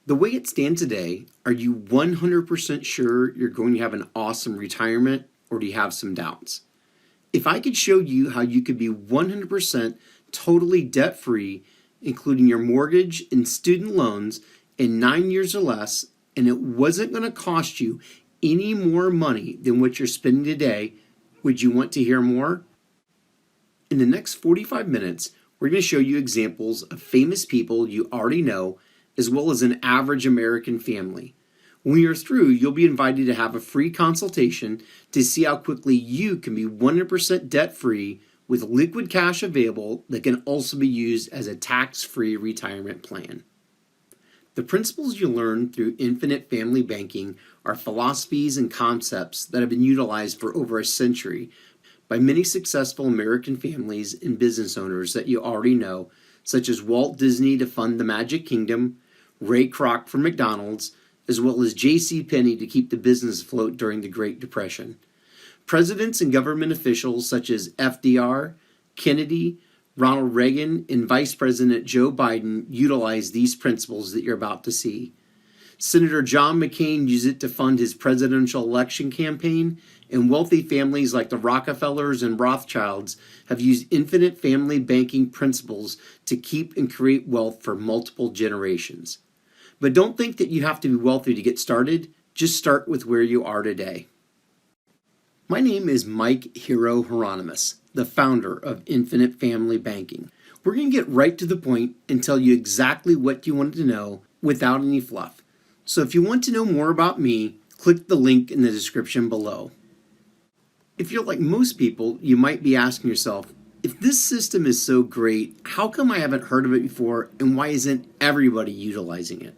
The way it stands today, are you 100% sure you're going to have an awesome retirement, or do you have some doubts? If I could show you how you could be 100% totally debt-free, including your mortgage and student loans, in 9 years or less, and it wasn't going to cost you any more money than what you're spending today, would you want to hear more? In the next 45 minutes, we're going to show you examples of famous people you already know, as well as an average American family. When you're through, you'll be invited to have a free consultation to see how quickly you can be 100% debt-free with liquid cash available that can also be used as a tax-free retirement plan. The principles you learn through Infinite Family Banking are philosophies and concepts that have been utilized for over a century by many successful American families and business owners that you already know, such as Walt Disney to fund the Magic Kingdom, Ray Kroc for McDonald's, as well as J.C. Penney to keep the business afloat during the Great Depression. Presidents and government officials such as FDR, Kennedy, Ronald Reagan, and Vice President Joe Biden utilized these principles that you're about to see. Senator John McCain used it to fund his presidential election campaign, and wealthy families like the Rockefellers and Rothschilds have used infinite family banking principles to keep and create wealth for multiple generations. But don't think that you have to be wealthy to get started. Just start with where you are today. My name is Mike Hero Hieronymus, the founder of Infinite Family Banking. We're going to get right to the point and tell you exactly what you wanted to know without any fluff. So if you want to know more about me, click the link in the description below. If you're like most people, you might be asking yourself, if this system is so great, how come I haven't heard of it before, and why isn't everybody utilizing it?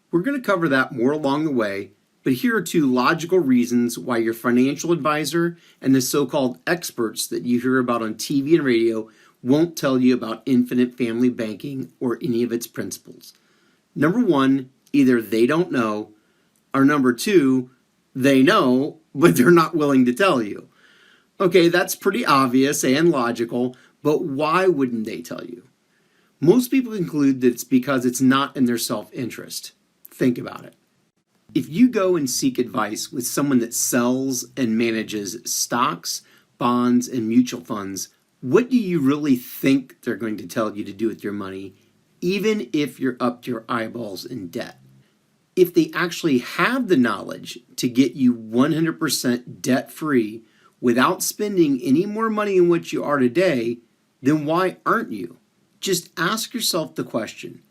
We're going to cover that more along the way, but here are two logical reasons why your financial advisor and the so-called experts that you hear about on TV and radio won't tell you about infinite family banking or any of its principles. Number one, either they don't know, or number two, they know, but they're not willing to tell you. Okay, that's pretty obvious and logical, but why wouldn't they tell you? Most people conclude that it's because it's not in their self-interest. Think about it. If you go and seek advice with someone that sells and manages stocks, bonds, and mutual funds, what do you really think they're going to tell you to do with your money, even if you're up to your eyeballs in debt? If they actually have the knowledge to get you 100% debt-free without spending any more money than what you are today, then why aren't you? Just ask yourself the question,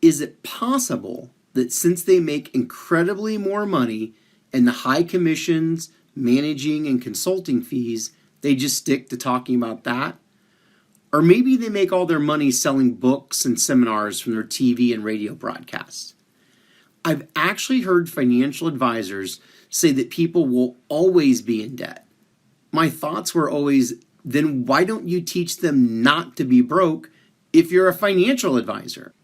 is it possible that since they make incredibly more money and the high commissions, managing, and consulting fees, they just stick to talking about that? Or maybe they make all their money selling books and seminars from their TV and radio broadcasts. I've actually heard financial advisors say that people will always be in debt. My thoughts were always, then why don't you teach them not to be broke if you're a financial advisor?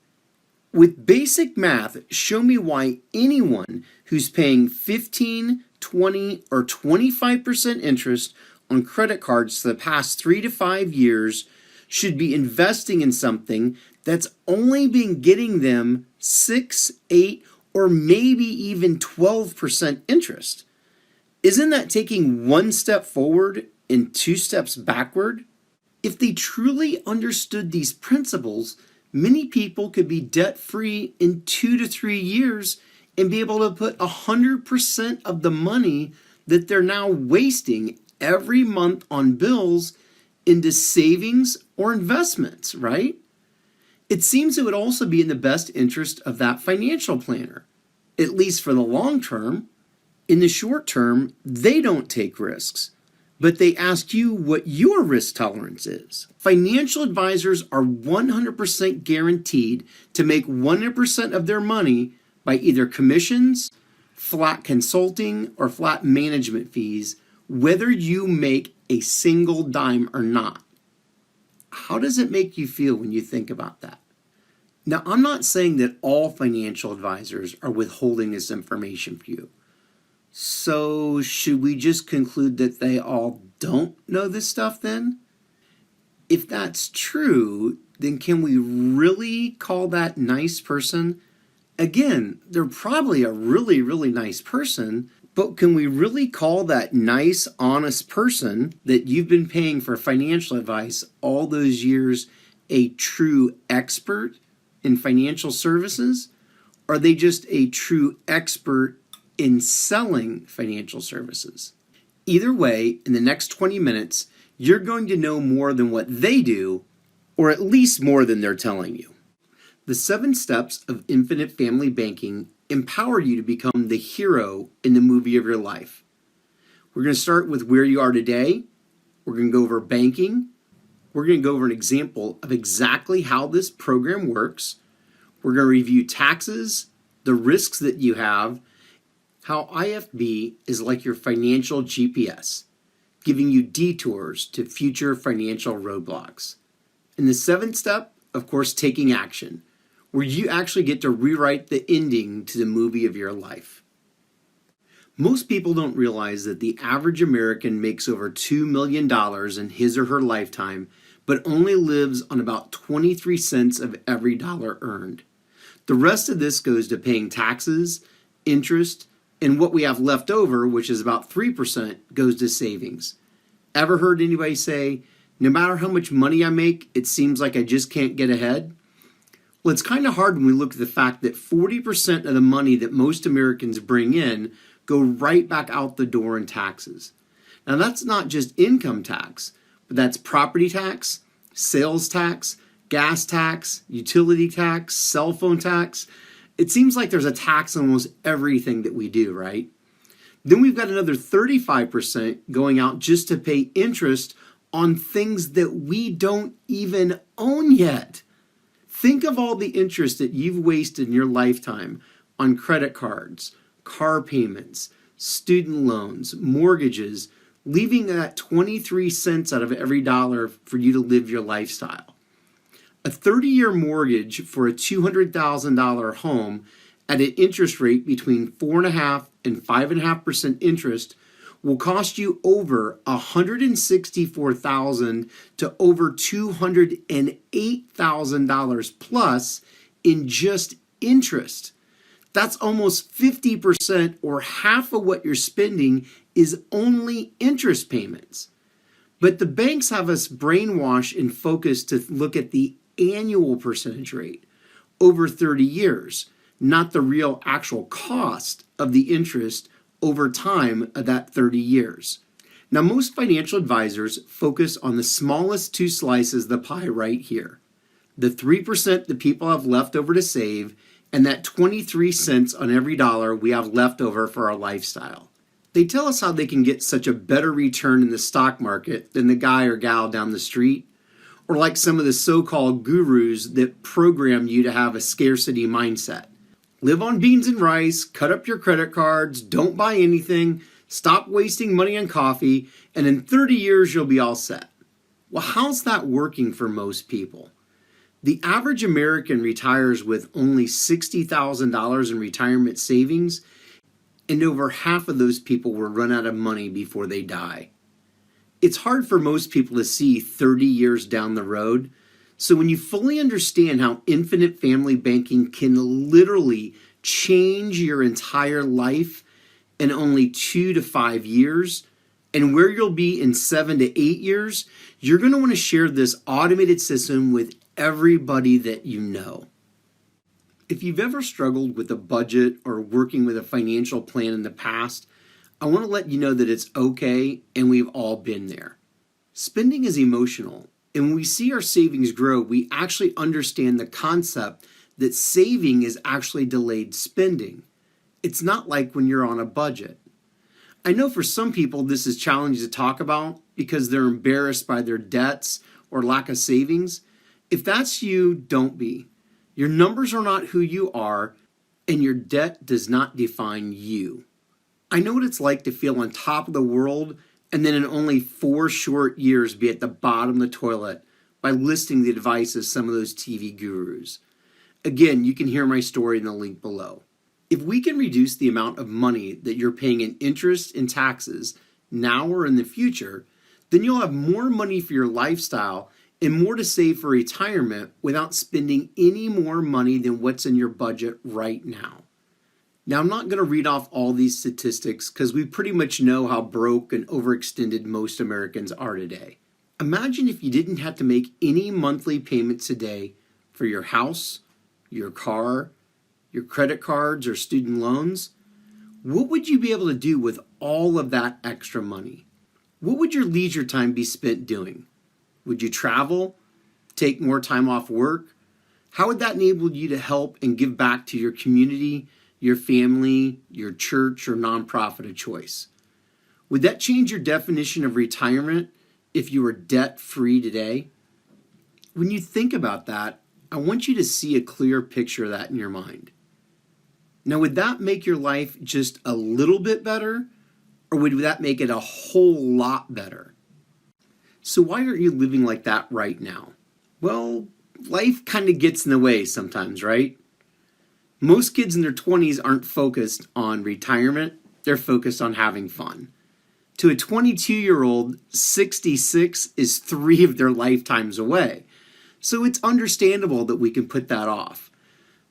With basic math, show me why anyone who's paying 15, 20, or 25% interest on credit cards for the past 3 to 5 years should be investing in something that's only been getting them 6, 8, or maybe even 12% interest. Isn't that taking one step forward and 2 steps backward? If they truly understood these principles, many people could be debt-free in 2 to 3 years and be able to put 100% of the money that they're now wasting every month on bills into savings or investments, right? It seems it would also be in the best interest of that financial planner, at least for the long term. In the short term, they don't take risks, but they ask you what your risk tolerance is. Financial advisors are 100% guaranteed to make 100% of their money by either commissions, flat consulting, or flat management fees, whether you make a single dime or not. How does it make you feel when you think about that? Now, I'm not saying that all financial advisors are withholding this information from you. So should we just conclude that they all don't know this stuff then? If that's true, then can we really call that nice person Again, they're probably a really, really nice person, but can we really call that nice, honest person that you've been paying for financial advice all those years a true expert in financial services? Or are they just a true expert in selling financial services? Either way, in the next 20 minutes, you're going to know more than what they do, or at least more than they're telling you. The 7 steps of infinite family banking empower you to become the hero in the movie of your life. We're going to start with where you are today. We're going to go over banking. We're going to go over an example of exactly how this program works. We're going to review taxes, the risks that you have, how IFB is like your financial GPS, giving you detours to future financial roadblocks. And the 7th step, of course, taking action, where you actually get to rewrite the ending to the movie of your life. Most people don't realize that the average American makes over $2 million in his or her lifetime, but only lives on about 23 cents of every dollar earned. The rest of this goes to paying taxes, interest, and what we have left over, which is about 3%, goes to savings. Ever heard anybody say, no matter how much money I make, it seems like I just can't get ahead? Well, it's kind of hard when we look at the fact that 40% of the money that most Americans bring in go right back out the door in taxes. Now, that's not just income tax, but that's property tax, sales tax, gas tax, utility tax, cell phone tax. It seems like there's a tax on almost everything that we do, right? Then we've got another 35% going out just to pay interest on things that we don't even own yet. Think of all the interest that you've wasted in your lifetime on credit cards, car payments, student loans, mortgages, leaving that 23 cents out of every dollar for you to live your lifestyle. A 30-year mortgage for a $200,000 home at an interest rate between 4.5% and 5.5% interest will cost you over $164,000 to over $208,000 plus in just interest. That's almost 50%, or half of what you're spending is only interest payments. But the banks have us brainwashed and focused to look at the annual percentage rate over 30 years, not the real actual cost of the interest over time of that 30 years. Now, most financial advisors focus on the smallest 2 slices of the pie right here. The 3% that people have left over to save, and that 23 cents on every dollar we have left over for our lifestyle. They tell us how they can get such a better return in the stock market than the guy or gal down the street, or like some of the so-called gurus that program you to have a scarcity mindset. Live on beans and rice, cut up your credit cards, don't buy anything, stop wasting money on coffee, and in 30 years you'll be all set. Well, how's that working for most people? The average American retires with only $60,000 in retirement savings, and over half of those people will run out of money before they die. It's hard for most people to see 30 years down the road. So when you fully understand how infinite family banking can literally change your entire life in only 2 to 5 years, and where you'll be in 7 to 8 years, you're going to want to share this automated system with everybody that you know. If you've ever struggled with a budget or working with a financial plan in the past, I want to let you know that it's okay, and we've all been there. Spending is emotional. And when we see our savings grow, we actually understand the concept that saving is actually delayed spending. It's not like when you're on a budget. I know for some people this is challenging to talk about because they're embarrassed by their debts or lack of savings. If that's you, don't be. Your numbers are not who you are, and your debt does not define you. I know what it's like to feel on top of the world and then in only 4 short years be at the bottom of the toilet by listening to the advice of some of those TV gurus. Again, you can hear my story in the link below. If we can reduce the amount of money that you're paying in interest and taxes now or in the future, then you'll have more money for your lifestyle and more to save for retirement without spending any more money than what's in your budget right now. Now, I'm not going to read off all these statistics because we pretty much know how broke and overextended most Americans are today. Imagine if you didn't have to make any monthly payments today for your house, your car, your credit cards, or student loans. What would you be able to do with all of that extra money? What would your leisure time be spent doing? Would you travel? Take more time off work? How would that enable you to help and give back to your community, your family, your church, or nonprofit of choice? Would that change your definition of retirement if you were debt-free today? When you think about that, I want you to see a clear picture of that in your mind. Now, would that make your life just a little bit better, or would that make it a whole lot better? So why aren't you living like that right now? Well, life kind of gets in the way sometimes, right? Most kids in their 20s aren't focused on retirement, they're focused on having fun. To a 22-year-old, 66 is 3 of their lifetimes away. So it's understandable that we can put that off.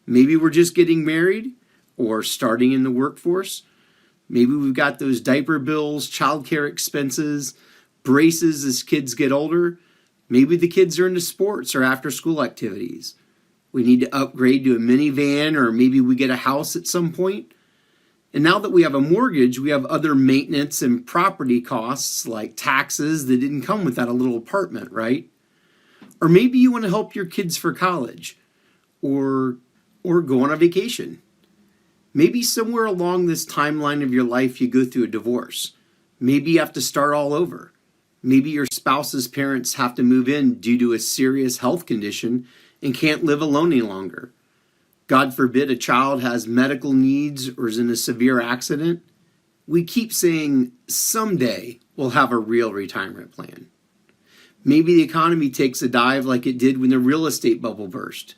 Maybe we're just getting married or starting in the workforce. Maybe we've got those diaper bills, childcare expenses, braces as kids get older. Maybe the kids are into sports or after-school activities. We need to upgrade to a minivan, or maybe we get a house at some point. And now that we have a mortgage, we have other maintenance and property costs like taxes that didn't come with that little apartment, right? Or maybe you want to help your kids for college or go on a vacation. Maybe somewhere along this timeline of your life you go through a divorce. Maybe you have to start all over. Maybe your spouse's parents have to move in due to a serious health condition and can't live alone any longer. God forbid a child has medical needs or is in a severe accident. We keep saying someday we'll have a real retirement plan. Maybe the economy takes a dive like it did when the real estate bubble burst.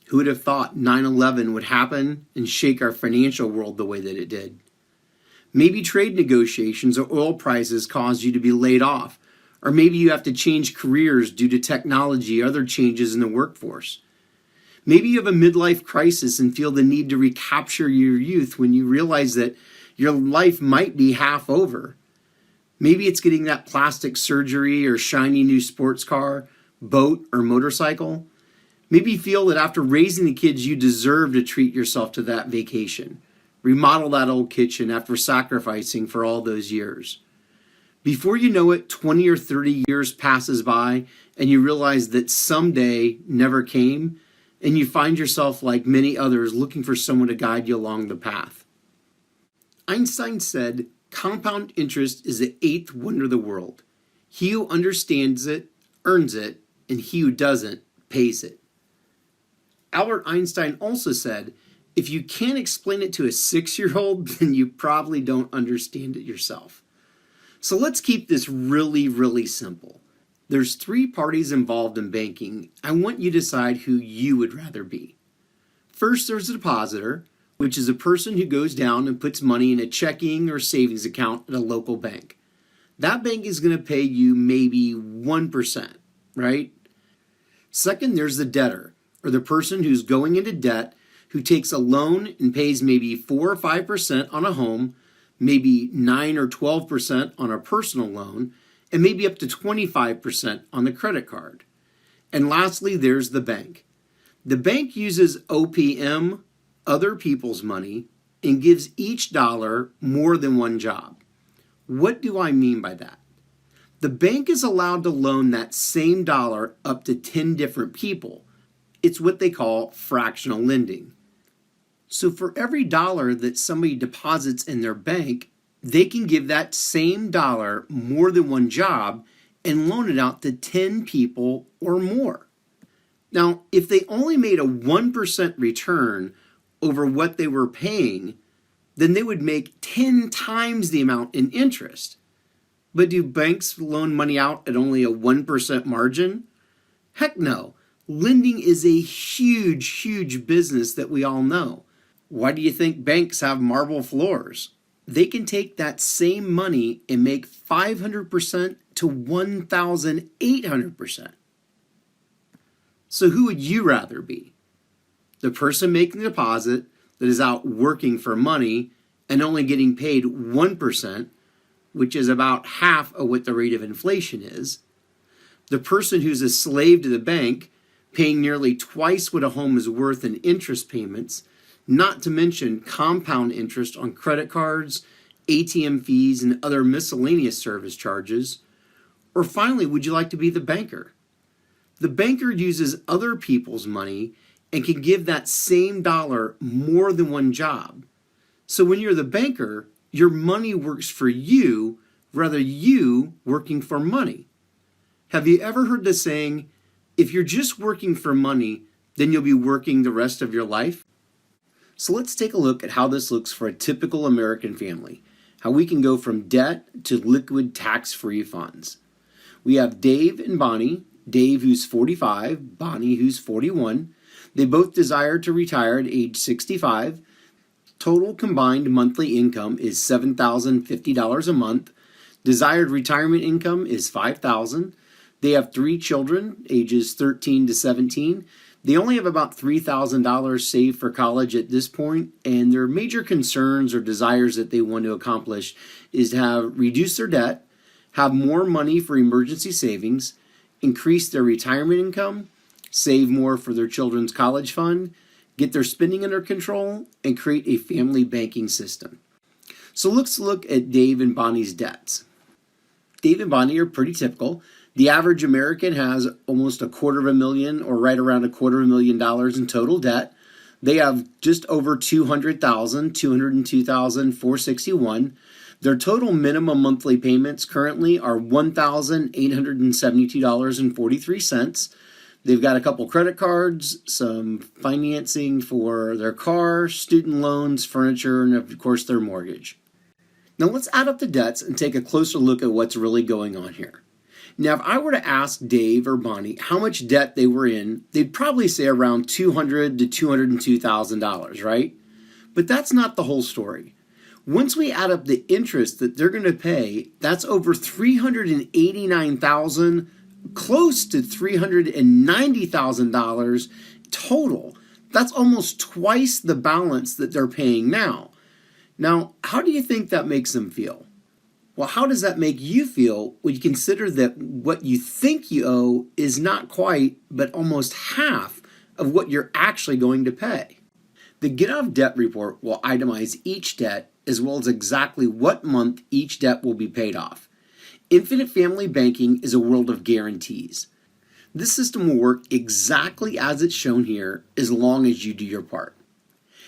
Who would have thought 9/11 would happen and shake our financial world the way that it did? Maybe trade negotiations or oil prices cause you to be laid off, or maybe you have to change careers due to technology or other changes in the workforce. Maybe you have a midlife crisis and feel the need to recapture your youth when you realize that your life might be half over. Maybe it's getting that plastic surgery or shiny new sports car, boat, or motorcycle. Maybe you feel that after raising the kids, you deserve to treat yourself to that vacation. Remodel that old kitchen after sacrificing for all those years. Before you know it, 20 or 30 years passes by and you realize that someday never came, and you find yourself like many others looking for someone to guide you along the path. Einstein said, "Compound interest is the 8th wonder of the world. He who understands it, earns it, and he who doesn't, pays it." Albert Einstein also said, "If you can't explain it to a 6-year-old, then you probably don't understand it yourself." So let's keep this really, really simple. There's 3 parties involved in banking. I want you to decide who you would rather be. First, there's a depositor, which is a person who goes down and puts money in a checking or savings account at a local bank. That bank is going to pay you maybe 1%, right? Second, there's the debtor, or the person who's going into debt, who takes a loan and pays maybe 4 or 5% on a home, maybe 9 or 12% on a personal loan, and maybe up to 25% on the credit card. And lastly, there's the bank. The bank uses OPM, other people's money, and gives each dollar more than one job. What do I mean by that? The bank is allowed to loan that same dollar up to 10 different people. It's what they call fractional lending. So for every dollar that somebody deposits in their bank, they can give that same dollar more than one job and loan it out to 10 people or more. Now, if they only made a 1% return over what they were paying, then they would make 10 times the amount in interest. But do banks loan money out at only a 1% margin? Heck no. Lending is a huge, huge business that we all know. Why do you think banks have marble floors? They can take that same money and make 500% to 1,800%. So who would you rather be? The person making the deposit that is out working for money and only getting paid 1%, which is about half of what the rate of inflation is. The person who's a slave to the bank, paying nearly twice what a home is worth in interest payments, not to mention compound interest on credit cards, ATM fees, and other miscellaneous service charges. Or finally, would you like to be the banker? The banker uses other people's money and can give that same dollar more than one job. So when you're the banker, your money works for you rather than you working for money. Have you ever heard the saying, if you're just working for money, then you'll be working the rest of your life? So let's take a look at how this looks for a typical American family, how we can go from debt to liquid tax-free funds. We have Dave and Bonnie, Dave who's 45, Bonnie who's 41. They both desire to retire at age 65. Total combined monthly income is $7,050 a month. Desired retirement income is $5,000. They have 3 children, ages 13 to 17. They only have about $3,000 saved for college at this point, and their major concerns or desires that they want to accomplish is to have reduce their debt, have more money for emergency savings, increase their retirement income, save more for their children's college fund, get their spending under control, and create a family banking system. So let's look at Dave and Bonnie's debts. Dave and Bonnie are pretty typical. The average American has almost $250,000 or right around $250,000 in total debt. They have just over $200,000, $202,461. Their total minimum monthly payments currently are $1,872.43. They've got a couple credit cards, some financing for their car, student loans, furniture, and of course their mortgage. Now let's add up the debts and take a closer look at what's really going on here. Now if I were to ask Dave or Bonnie how much debt they were in, they'd probably say around $200,000 to $202,000, right? But that's not the whole story. Once we add up the interest that they're going to pay, that's over $389,000, close to $390,000 total. That's almost twice the balance that they're paying now. Now, how do you think that makes them feel? Well, how does that make you feel when you consider that what you think you owe is not quite, but almost half of what you're actually going to pay? The Get Off Debt report will itemize each debt as well as exactly what month each debt will be paid off. Infinite Family Banking is a world of guarantees. This system will work exactly as it's shown here as long as you do your part.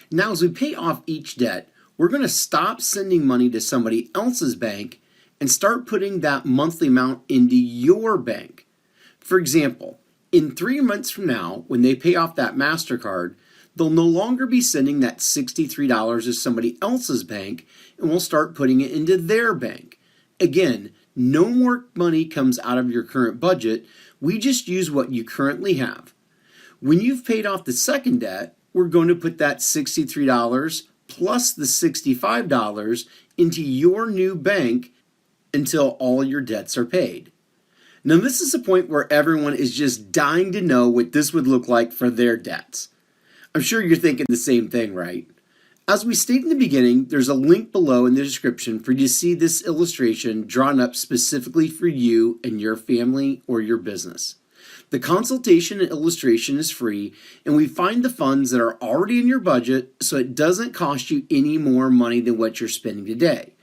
Now, as we pay off each debt, we're going to stop sending money to somebody else's bank and start putting that monthly amount into your bank. For example, in 3 months from now, when they pay off that MasterCard, they'll no longer be sending that $63 to somebody else's bank, and we'll start putting it into their bank. Again, no more money comes out of your current budget. We just use what you currently have. When you've paid off the second debt, we're going to put that $63 plus the $65 into your new bank until all your debts are paid. Now, this is a point where everyone is just dying to know what this would look like for their debts. I'm sure you're thinking the same thing, right? As we stated in the beginning, there's a link below in the description for you to see this illustration drawn up specifically for you and your family or your business. The consultation and illustration is free, and we find the funds that are already in your budget so it doesn't cost you any more money than what you're spending today.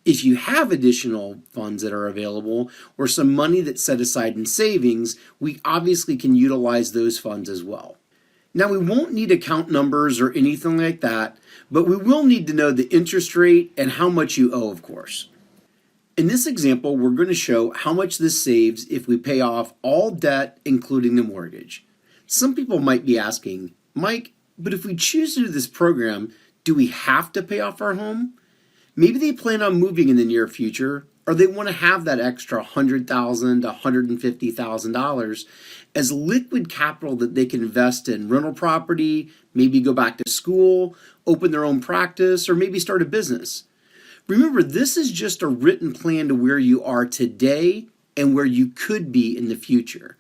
If you have additional funds that are available or some money that's set aside in savings, we obviously can utilize those funds as well. Now, we won't need account numbers or anything like that, but we will need to know the interest rate and how much you owe, of course. In this example, we're going to show how much this saves if we pay off all debt, including the mortgage. Some people might be asking, Mike, but if we choose to do this program, do we have to pay off our home? Maybe they plan on moving in the near future, or they want to have that extra $100,000 to $150,000 as liquid capital that they can invest in rental property, maybe go back to school, open their own practice, or maybe start a business. Remember, this is just a written plan to where you are today and where you could be in the future.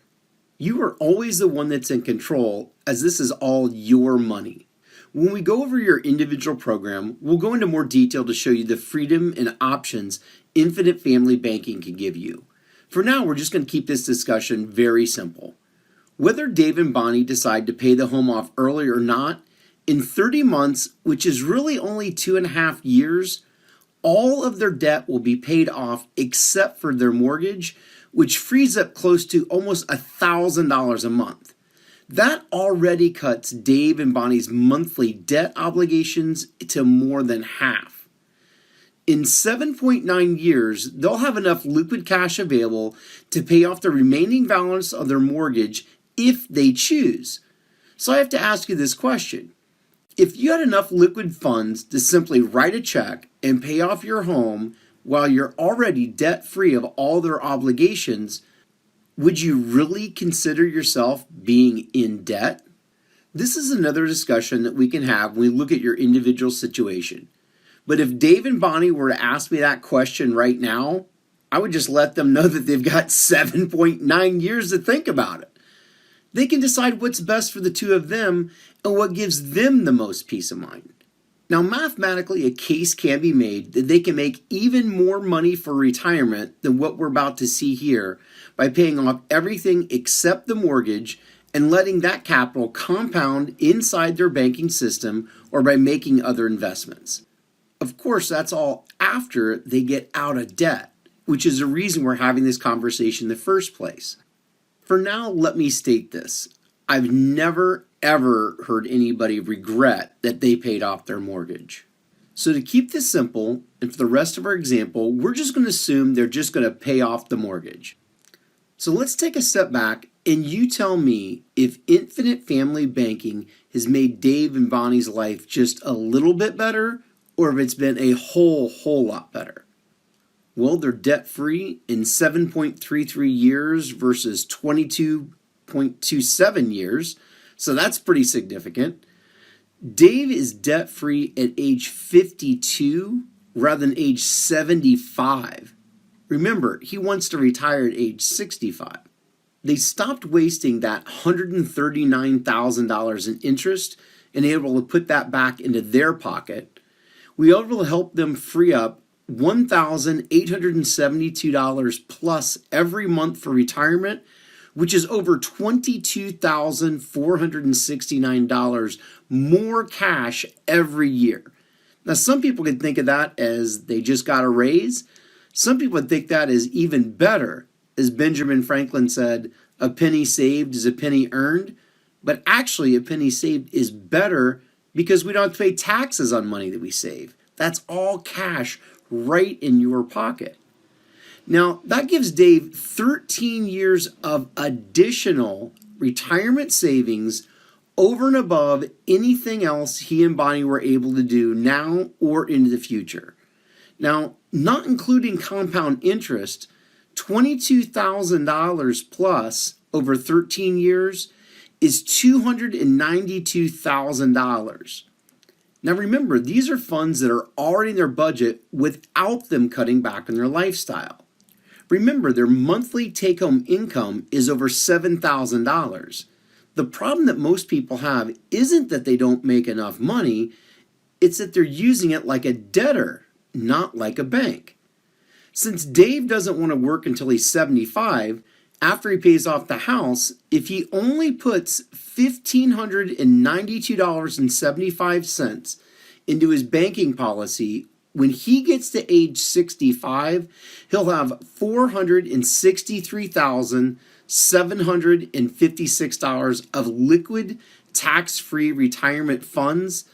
You are always the one that's in control, as this is all your money. When we go over your individual program, we'll go into more detail to show you the freedom and options Infinite Family Banking can give you. For now, we're just going to keep this discussion very simple. Whether Dave and Bonnie decide to pay the home off early or not, in 30 months, which is really only 2.5 years, all of their debt will be paid off except for their mortgage, which frees up close to almost $1,000 a month. That already cuts Dave and Bonnie's monthly debt obligations to more than half. In 7.9 years, they'll have enough liquid cash available to pay off the remaining balance of their mortgage if they choose. So I have to ask you this question. If you had enough liquid funds to simply write a check and pay off your home while you're already debt-free of all their obligations, would you really consider yourself being in debt? This is another discussion that we can have when we look at your individual situation. But if Dave and Bonnie were to ask me that question right now, I would just let them know that they've got 7.9 years to think about it. They can decide what's best for the two of them and what gives them the most peace of mind. Now, mathematically, a case can be made that they can make even more money for retirement than what we're about to see here by paying off everything except the mortgage and letting that capital compound inside their banking system or by making other investments. Of course, that's all after they get out of debt, which is the reason we're having this conversation in the first place. For now, let me state this. I've never, ever heard anybody regret that they paid off their mortgage. So to keep this simple, and for the rest of our example, we're just going to assume they're just going to pay off the mortgage. So let's take a step back and you tell me if Infinite Family Banking has made Dave and Bonnie's life just a little bit better or if it's been a whole lot better. Well, they're debt-free in 7.33 years versus 22.27 years, so that's pretty significant. Dave is debt-free at age 52 rather than age 75. Remember, he wants to retire at age 65. They stopped wasting that $139,000 in interest and able to put that back into their pocket. We were able to help them free up $1,872 plus every month for retirement, which is over $22,469 more cash every year. Now, some people could think of that as they just got a raise. Some people would think that is even better. As Benjamin Franklin said, a penny saved is a penny earned. But actually, a penny saved is better because we don't have to pay taxes on money that we save. That's all cash right in your pocket. Now, that gives Dave 13 years of additional retirement savings over and above anything else he and Bonnie were able to do now or into the future. Now, not including compound interest, $22,000 plus over 13 years is $292,000. Now remember, these are funds that are already in their budget without them cutting back on their lifestyle. Remember, their monthly take-home income is over $7,000. The problem that most people have isn't that they don't make enough money, it's that they're using it like a debtor, not like a bank. Since Dave doesn't want to work until he's 75, after he pays off the house, if he only puts $1,592.75 into his banking policy, when he gets to age 65, he'll have $463,756 of liquid tax-free retirement funds.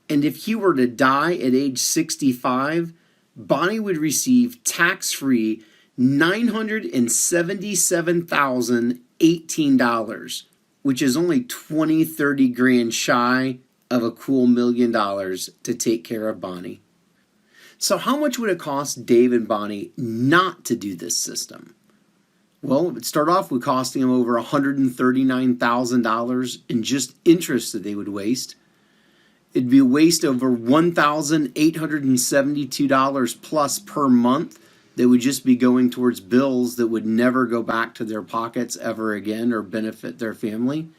And if he were to die at age 65, Bonnie would receive tax-free $977,018, which is only 30 grand shy of a cool $1 million to take care of Bonnie. So how much would it cost Dave and Bonnie not to do this system? Well, it would start off with costing them over $139,000 in just interest that they would waste. It'd be a waste over $1,872 plus per month They would just be going towards bills that would never go back to their pockets ever again or benefit their family.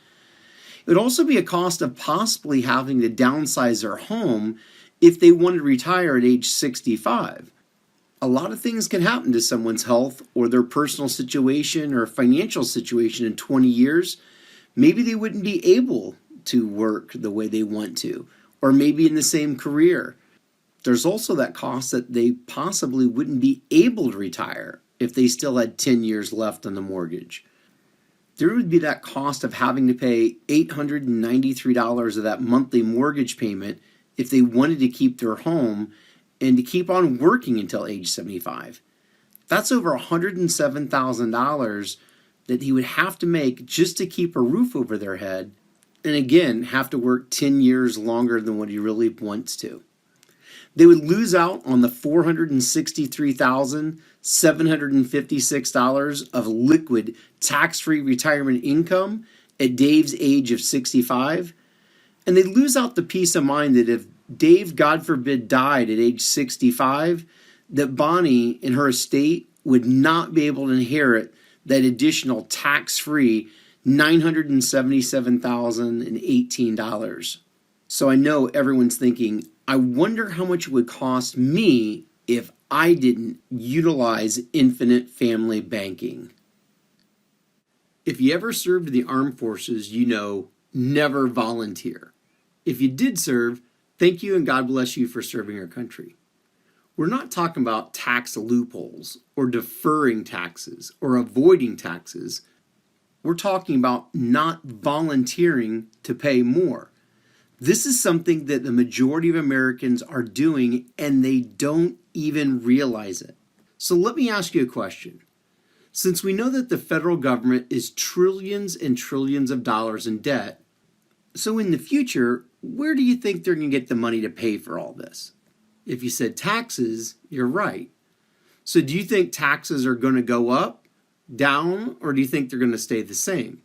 It would also be a cost of possibly having to downsize their home if they wanted to retire at age 65. A lot of things can happen to someone's health or their personal situation or financial situation in 20 years. Maybe they wouldn't be able to work the way they want to, or maybe in the same career. There's also that cost that they possibly wouldn't be able to retire if they still had 10 years left on the mortgage. There would be that cost of having to pay $893 of that monthly mortgage payment if they wanted to keep their home and to keep on working until age 75. That's over $107,000 that he would have to make just to keep a roof over their head, and again, have to work 10 years longer than what he really wants to. They would lose out on the $463,756 of liquid tax-free retirement income at Dave's age of 65. And they'd lose out the peace of mind that if Dave, God forbid, died at age 65, that Bonnie and her estate would not be able to inherit that additional tax-free $977,018. So I know everyone's thinking, I wonder how much it would cost me if I didn't utilize infinite family banking. If you ever served in the armed forces, you know, never volunteer. If you did serve, thank you and God bless you for serving our country. We're not talking about tax loopholes or deferring taxes or avoiding taxes. We're talking about not volunteering to pay more. This is something that the majority of Americans are doing and they don't even realize it. So let me ask you a question. Since we know that the federal government is trillions and trillions of dollars in debt, so in the future, where do you think they're going to get the money to pay for all this? If you said taxes, you're right. So do you think taxes are going to go up, down, or do you think they're going to stay the same?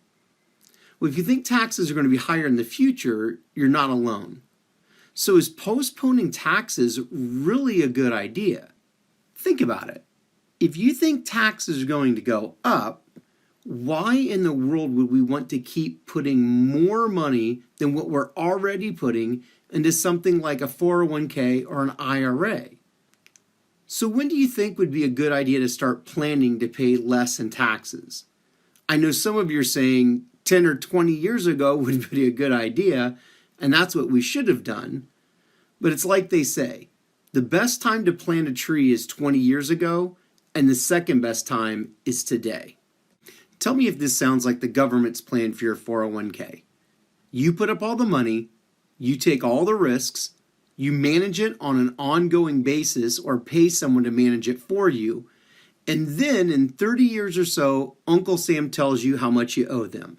Well, if you think taxes are going to be higher in the future, you're not alone. So is postponing taxes really a good idea? Think about it. If you think taxes are going to go up, why in the world would we want to keep putting more money than what we're already putting into something like a 401k or an IRA? So when do you think would be a good idea to start planning to pay less in taxes? I know some of you are saying 10 or 20 years ago would be a good idea, and that's what we should have done. But it's like they say, the best time to plant a tree is 20 years ago, and the second best time is today. Tell me if this sounds like the government's plan for your 401k. You put up all the money, you take all the risks, you manage it on an ongoing basis or pay someone to manage it for you, and then in 30 years or so, Uncle Sam tells you how much you owe them.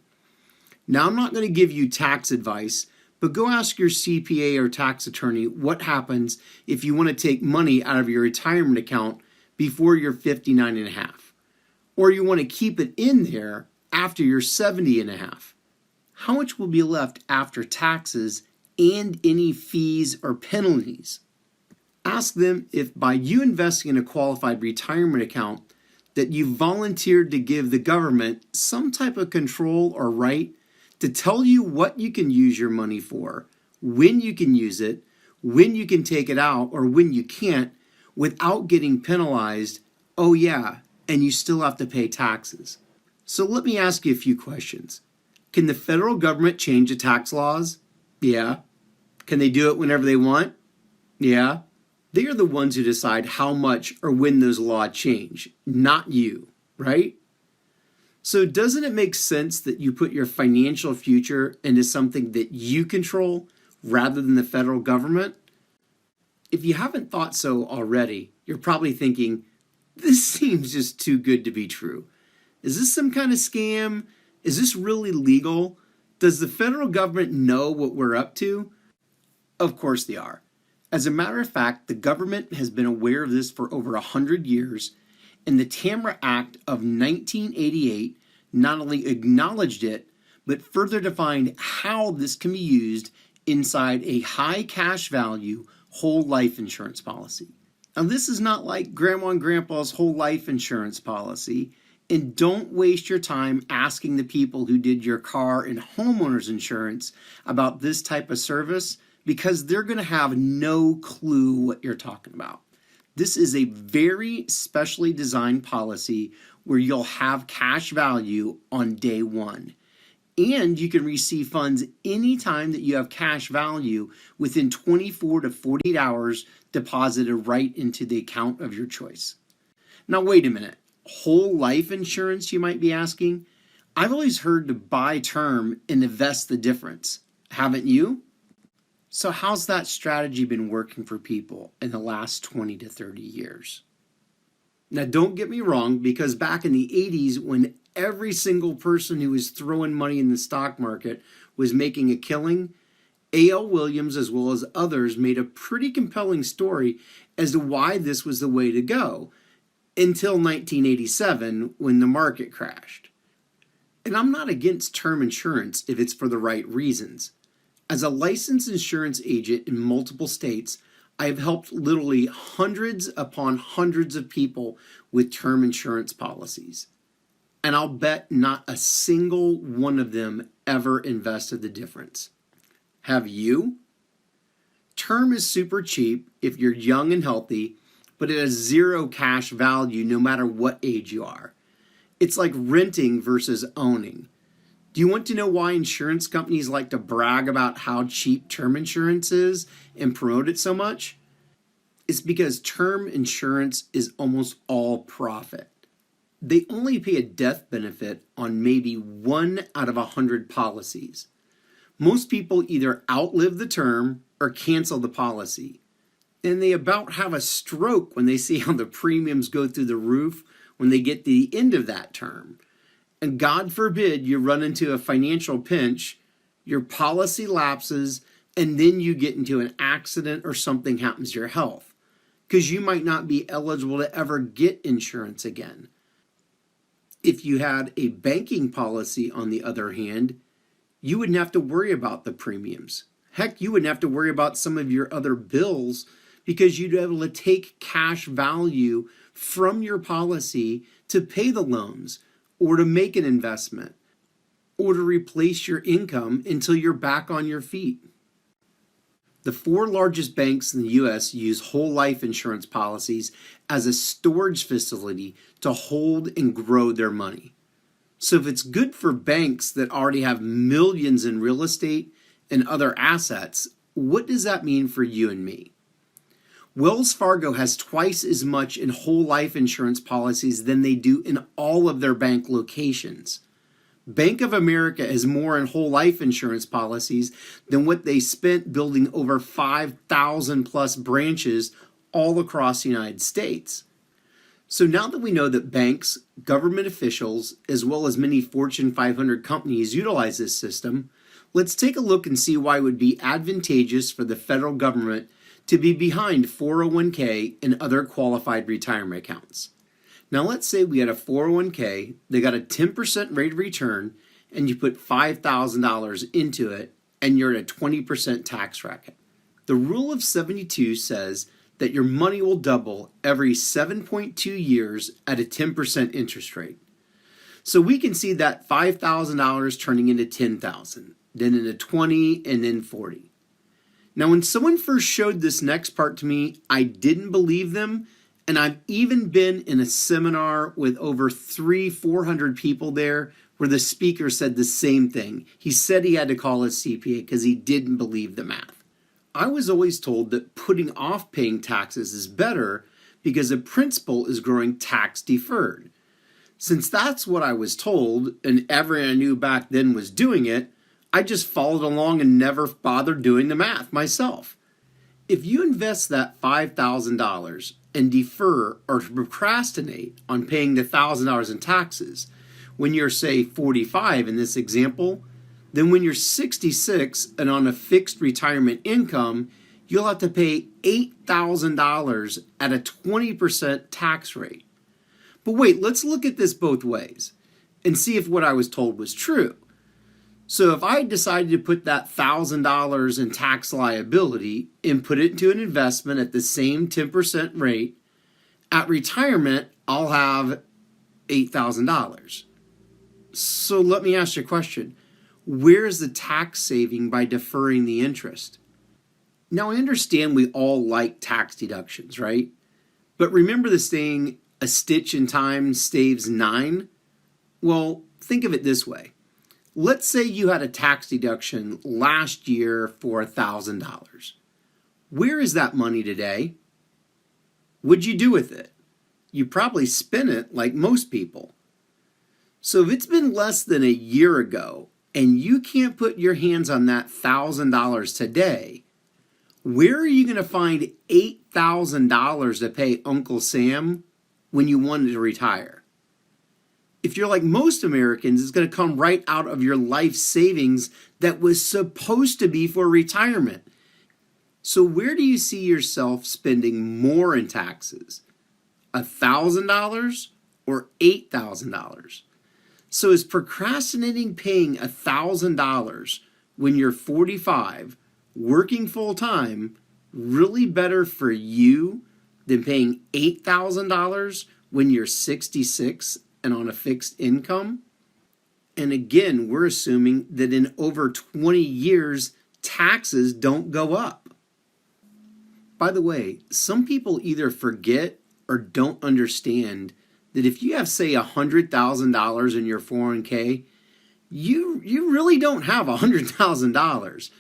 Now, I'm not going to give you tax advice, but go ask your CPA or tax attorney what happens if you want to take money out of your retirement account before you're 59 and a half, or you want to keep it in there after you're 70 and a half. How much will be left after taxes and any fees or penalties? Ask them if by you investing in a qualified retirement account that you volunteered to give the government some type of control or right to tell you what you can use your money for, when you can use it, when you can take it out, or when you can't, without getting penalized, oh yeah, and you still have to pay taxes. So let me ask you a few questions. Can the federal government change the tax laws? Yeah. Can they do it whenever they want? Yeah. They are the ones who decide how much or when those laws change, not you, right? So doesn't it make sense that you put your financial future into something that you control rather than the federal government? If you haven't thought so already, you're probably thinking, this seems just too good to be true. Is this some kind of scam? Is this really legal? Does the federal government know what we're up to? Of course they are. As a matter of fact, the government has been aware of this for over 100 years, and the TAMRA Act of 1988 not only acknowledged it, but further defined how this can be used inside a high cash value whole life insurance policy. Now, this is not like grandma and grandpa's whole life insurance policy. And don't waste your time asking the people who did your car and homeowner's insurance about this type of service because they're going to have no clue what you're talking about. This is a very specially designed policy where you'll have cash value on day one. And you can receive funds anytime that you have cash value within 24 to 48 hours deposited right into the account of your choice. Now, wait a minute. Whole life insurance, you might be asking? I've always heard to buy term and invest the difference. Haven't you? So how's that strategy been working for people in the last 20 to 30 years? Now, don't get me wrong, because back in the 80s, when every single person who was throwing money in the stock market was making a killing, A.L. Williams, as well as others, made a pretty compelling story as to why this was the way to go until 1987 when the market crashed. And I'm not against term insurance if it's for the right reasons. As a licensed insurance agent in multiple states, I have helped literally hundreds upon hundreds of people with term insurance policies. And I'll bet not a single one of them ever invested the difference. Have you? Term is super cheap if you're young and healthy, but it has zero cash value no matter what age you are. It's like renting versus owning. Do you want to know why insurance companies like to brag about how cheap term insurance is and promote it so much? It's because term insurance is almost all profit. They only pay a death benefit on maybe 1 out of 100 policies. Most people either outlive the term or cancel the policy. And they about have a stroke when they see how the premiums go through the roof when they get to the end of that term. And God forbid you run into a financial pinch, your policy lapses, and then you get into an accident or something happens to your health, because you might not be eligible to ever get insurance again. If you had a banking policy, on the other hand, you wouldn't have to worry about the premiums. Heck, you wouldn't have to worry about some of your other bills because you'd be able to take cash value from your policy to pay the loans or to make an investment or to replace your income until you're back on your feet. The 4 largest banks in the U.S. use whole life insurance policies as a storage facility to hold and grow their money. So if it's good for banks that already have millions in real estate and other assets, what does that mean for you and me? Wells Fargo has twice as much in whole life insurance policies than they do in all of their bank locations. Bank of America has more in whole life insurance policies than what they spent building over 5,000 plus branches all across the United States. So now that we know that banks, government officials, as well as many Fortune 500 companies utilize this system, let's take a look and see why it would be advantageous for the federal government to be behind 401k and other qualified retirement accounts. Now let's say we had a 401k, they got a 10% rate of return, and you put $5,000 into it, and you're at a 20% tax bracket. The rule of 72 says that your money will double every 7.2 years at a 10% interest rate. So we can see that $5,000 turning into $10,000, then into $20,000, and then $40,000. Now, when someone first showed this next part to me, I didn't believe them, and I've even been in a seminar with over 400 people there where the speaker said the same thing. He said he had to call his CPA because he didn't believe the math. I was always told that putting off paying taxes is better because the principal is growing tax deferred. Since that's what I was told, and everyone I knew back then was doing it, I just followed along and never bothered doing the math myself. If you invest that $5,000 and defer or procrastinate on paying the $1,000 in taxes when you're, say, 45 in this example, then when you're 66 and on a fixed retirement income, you'll have to pay $8,000 at a 20% tax rate. But wait, let's look at this both ways and see if what I was told was true. So if I decided to put that $1,000 in tax liability and put it into an investment at the same 10% rate, at retirement, I'll have $8,000. So let me ask you a question. Where is the tax saving by deferring the interest? Now, I understand we all like tax deductions, right? But remember the saying, a stitch in time saves nine? Well, think of it this way. Let's say you had a tax deduction last year for $1,000. Where is that money today? What'd you do with it? You probably spent it like most people. So if it's been less than a year ago and you can't put your hands on that $1,000 today, where are you going to find $8,000 to pay Uncle Sam when you wanted to retire? If you're like most Americans, it's going to come right out of your life savings that was supposed to be for retirement. So where do you see yourself spending more in taxes? $1,000 or $8,000? So is procrastinating paying $1,000 when you're 45, working full time, really better for you than paying $8,000 when you're 66 and on a fixed income? And again, we're assuming that in over 20 years, taxes don't go up. By the way, some people either forget or don't understand that if you have, say, $100,000 in your 401k, you really don't have $100,000.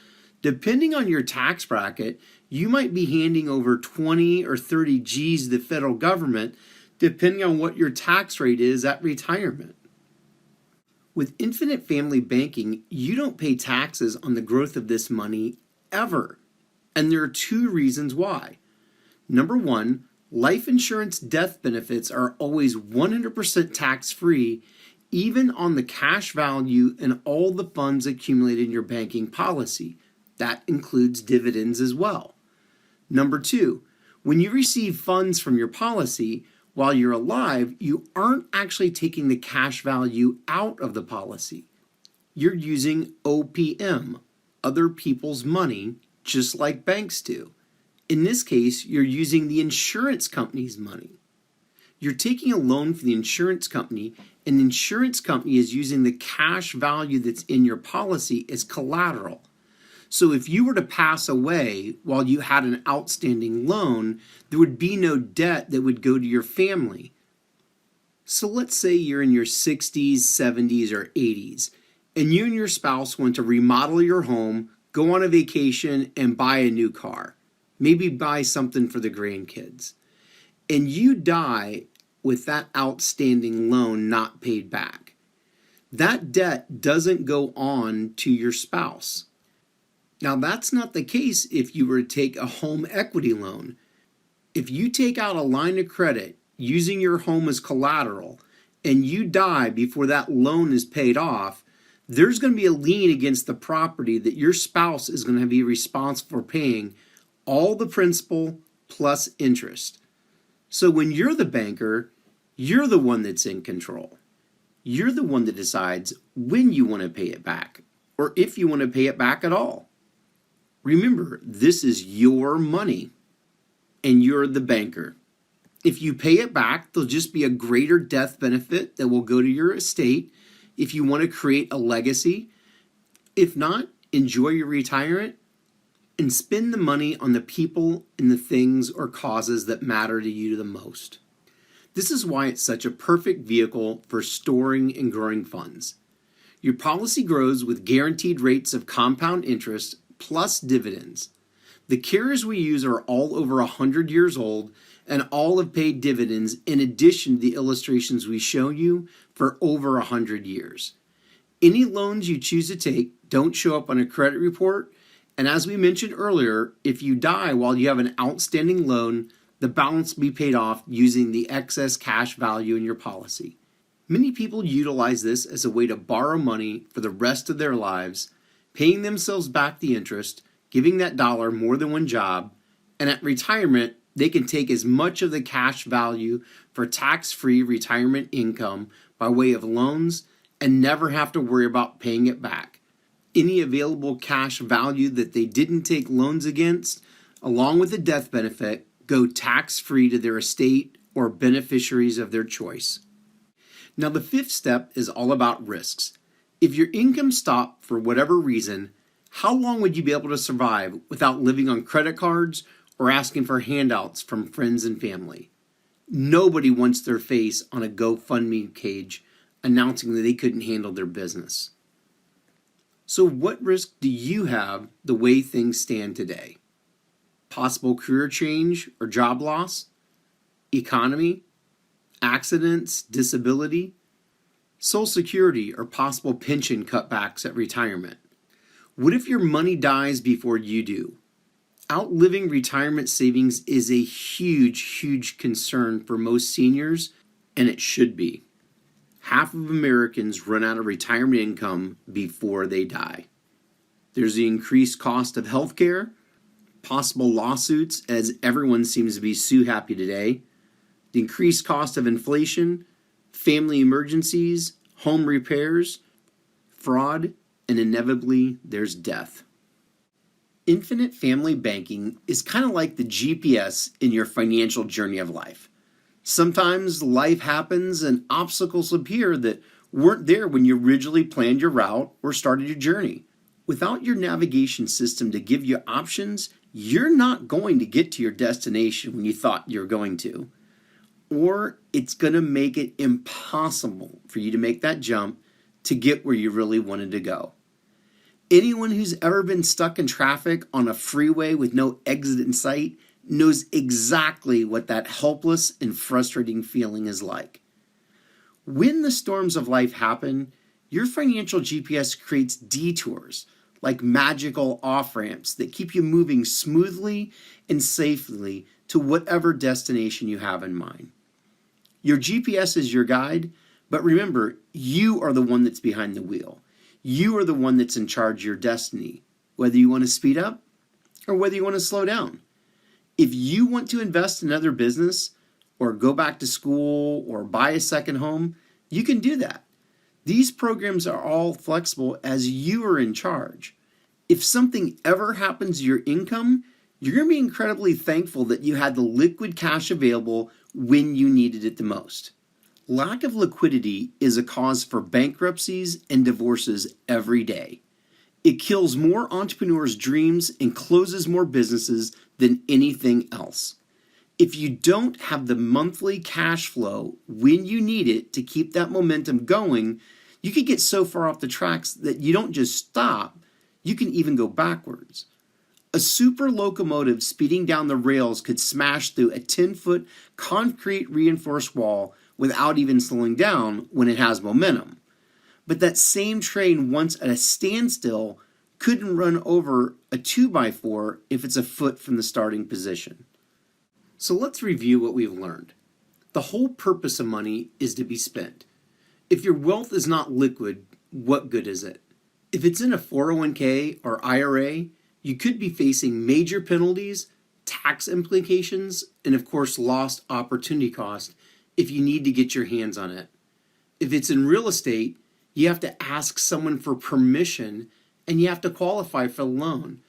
Depending on your tax bracket, you might be handing over 20 or 30 G's to the federal government, depending on what your tax rate is at retirement. With infinite family banking, you don't pay taxes on the growth of this money ever. And there are two reasons why. Number one, life insurance death benefits are always 100% tax-free, even on the cash value and all the funds accumulated in your banking policy. That includes dividends as well. Number two, when you receive funds from your policy, while you're alive, you aren't actually taking the cash value out of the policy. You're using OPM, other people's money, just like banks do. In this case, you're using the insurance company's money. You're taking a loan from the insurance company, and the insurance company is using the cash value that's in your policy as collateral. So if you were to pass away while you had an outstanding loan, there would be no debt that would go to your family. So let's say you're in your 60s, 70s, or 80s, and you and your spouse want to remodel your home, go on a vacation, and buy a new car. Maybe buy something for the grandkids. And you die with that outstanding loan not paid back. That debt doesn't go on to your spouse. Now, that's not the case if you were to take a home equity loan. If you take out a line of credit using your home as collateral and you die before that loan is paid off, there's going to be a lien against the property that your spouse is going to be responsible for paying all the principal plus interest. So when you're the banker, you're the one that's in control. You're the one that decides when you want to pay it back or if you want to pay it back at all. Remember, this is your money, and you're the banker. If you pay it back, there'll just be a greater death benefit that will go to your estate if you want to create a legacy. If not, enjoy your retirement and spend the money on the people and the things or causes that matter to you the most. This is why it's such a perfect vehicle for storing and growing funds. Your policy grows with guaranteed rates of compound interest plus dividends. The carriers we use are all over 100 years old and all have paid dividends in addition to the illustrations we show you for over 100 years. Any loans you choose to take don't show up on a credit report, and as we mentioned earlier, if you die while you have an outstanding loan, the balance will be paid off using the excess cash value in your policy. Many people utilize this as a way to borrow money for the rest of their lives, paying themselves back the interest, giving that dollar more than one job, and at retirement, they can take as much of the cash value for tax-free retirement income by way of loans and never have to worry about paying it back. Any available cash value that they didn't take loans against, along with a death benefit, go tax-free to their estate or beneficiaries of their choice. Now, the fifth step is all about risks. If your income stopped for whatever reason, how long would you be able to survive without living on credit cards or asking for handouts from friends and family? Nobody wants their face on a GoFundMe page announcing that they couldn't handle their business. So what risk do you have the way things stand today? Possible career change or job loss? Economy? Accidents? Disability? Social Security or possible pension cutbacks at retirement? What if your money dies before you do? Outliving retirement savings is a huge concern for most seniors, and it should be. Half of Americans run out of retirement income before they die. There's the increased cost of healthcare, possible lawsuits, as everyone seems to be so happy today, the increased cost of inflation, family emergencies, home repairs, fraud, and inevitably there's death. Infinite family banking is kind of like the GPS in your financial journey of life. Sometimes life happens and obstacles appear that weren't there when you originally planned your route or started your journey. Without your navigation system to give you options, you're not going to get to your destination when you thought you were going to. Or it's going to make it impossible for you to make that jump to get where you really wanted to go. Anyone who's ever been stuck in traffic on a freeway with no exit in sight knows exactly what that helpless and frustrating feeling is like. When the storms of life happen, your financial GPS creates detours, like magical off-ramps that keep you moving smoothly and safely to whatever destination you have in mind. Your GPS is your guide, but remember, you are the one that's behind the wheel. You are the one that's in charge of your destiny, whether you want to speed up or whether you want to slow down. If you want to invest in another business or go back to school or buy a second home, you can do that. These programs are all flexible as you are in charge. If something ever happens to your income, you're going to be incredibly thankful that you had the liquid cash available when you needed it the most. Lack of liquidity is a cause for bankruptcies and divorces every day. It kills more entrepreneurs' dreams and closes more businesses than anything else. If you don't have the monthly cash flow when you need it to keep that momentum going, you could get so far off the tracks that you don't just stop, you can even go backwards. A super locomotive speeding down the rails could smash through a 10-foot concrete reinforced wall without even slowing down when it has momentum. But that same train, once at a standstill, couldn't run over a 2x4 if it's a foot from the starting position. So let's review what we've learned. The whole purpose of money is to be spent. If your wealth is not liquid, what good is it? If it's in a 401k or IRA, you could be facing major penalties, tax implications, and of course lost opportunity cost if you need to get your hands on it. If it's in real estate, you have to ask someone for permission and you have to qualify for the loan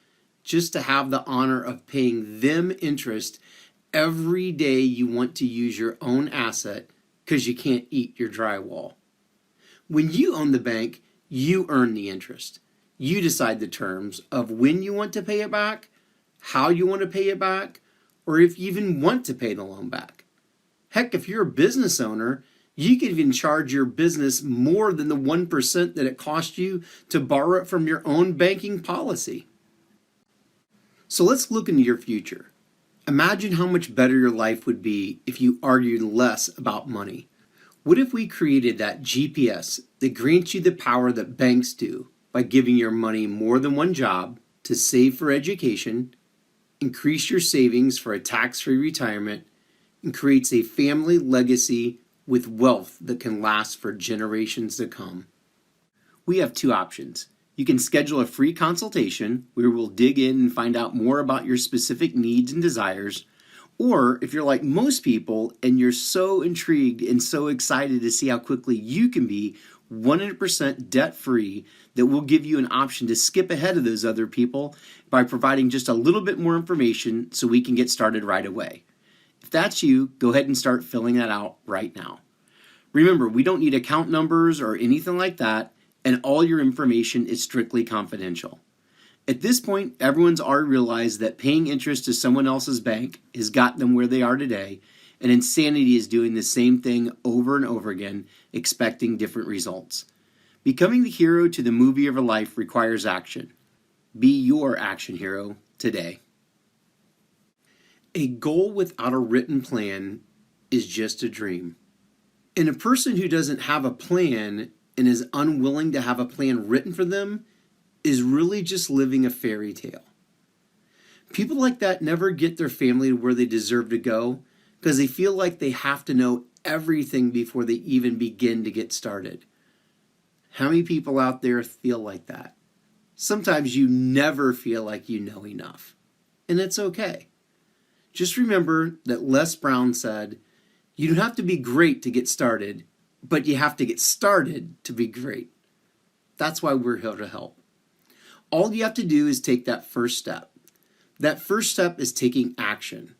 just to have the honor of paying them interest every day you want to use your own asset because you can't eat your drywall. When you own the bank, you earn the interest. You decide the terms of when you want to pay it back, how you want to pay it back, or if you even want to pay the loan back. Heck, if you're a business owner, you can even charge your business more than the 1% that it cost you to borrow it from your own banking policy. So let's look into your future. Imagine how much better your life would be if you argued less about money. What if we created that GPS that grants you the power that banks do by giving your money more than one job to save for education, increase your savings for a tax-free retirement, and creates a family legacy with wealth that can last for generations to come? We have two options. You can schedule a free consultation where we'll dig in and find out more about your specific needs and desires. Or if you're like most people and you're so intrigued and so excited to see how quickly you can be 100% debt-free that will give you an option to skip ahead of those other people by providing just a little bit more information so we can get started right away. If that's you, go ahead and start filling that out right now. Remember, we don't need account numbers or anything like that, and all your information is strictly confidential. At this point, everyone's already realized that paying interest to someone else's bank has gotten them where they are today, and insanity is doing the same thing over and over again, expecting different results. Becoming the hero to the movie of your life requires action. Be your action hero today. A goal without a written plan is just a dream. And a person who doesn't have a plan and is unwilling to have a plan written for them is really just living a fairy tale. People like that never get their family to where they deserve to go because they feel like they have to know everything before they even begin to get started. How many people out there feel like that? Sometimes you never feel like you know enough, and it's okay. Just remember that Les Brown said, "You don't have to be great to get started, but you have to get started to be great." That's why we're here to help. All you have to do is take that first step. That first step is taking action.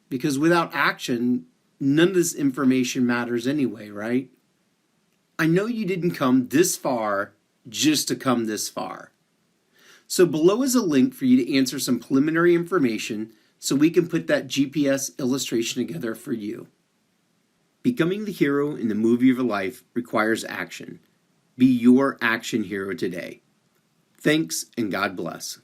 Because without action, none of this information matters anyway, right? I know you didn't come this far just to come this far. So below is a link for you to answer some preliminary information so we can put that GPS illustration together for you. Becoming the hero in the movie of your life requires action. Be your action hero today. Thanks, and God bless.